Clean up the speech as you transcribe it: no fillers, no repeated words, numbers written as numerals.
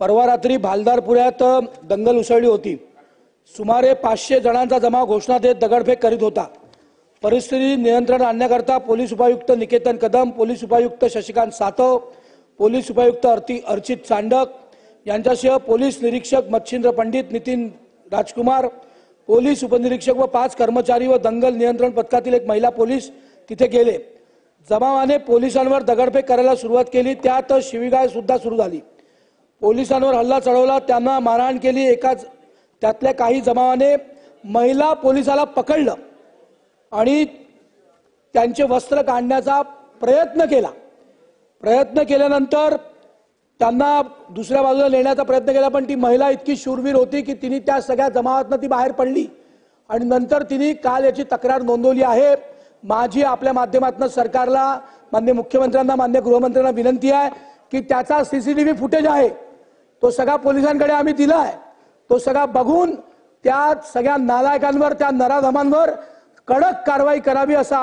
परवा रात्री भालदारपुऱ्यात दंगल उसळली होती। सुमारे 500 जणांचा जमाव घोषणा देत दगडफेक करीत होता। परिस्थिती नियंत्रण आणण्याकरता पोलीस उपायुक्त निकेतन कदम, पोलीस उपायुक्त शशिकांत सातव, पोलीस उपायुक्त अर्चित चांडक यांच्यासह पोलीस निरीक्षक मच्छिंद्र पंडित, नितीन राजकुमार, पोलीस उपनिरीक्षक व 5 कर्मचारी व दंगल नियंत्रण पथकातील एक महिला पोलीस तिथे गेले। जमावाने पोलिसांवर दगडफेक करायला सुरुवात केली। त्यात शिवीगाळ सुद्धा सुरू झाली। पोलिसांवर हल्ला चढवला, त्यांना मारहाण केली। त्यातल्या काही जमावाने महिला पोलिसाला पकडलं आणि त्यांचे वस्त्र काढण्याचा प्रयत्न केल्यानंतर त्यांना दुसऱ्या बाजूला नेण्याचा प्रयत्न केला, पण ती महिला इतकी शूरवीर होती की तिने त्या सगळ्या जमावातून ती बाहेर पडली आणि नंतर तिने काल याची तक्रार नोंदवली आहे। माझी आपल्या माध्यमातून सरकारला, माननीय मुख्यमंत्र्यांना, माननीय गृहमंत्र्यांना विनंती आहे की त्याचा सीसीटीव्ही फुटेज आहे तो सगळा पोलिसांकडे आम्ही दिला आहे। तो सगळा बघून त्या सगळ्या नालायकांवर, त्या नराधमांवर कडक कारवाई करावी असा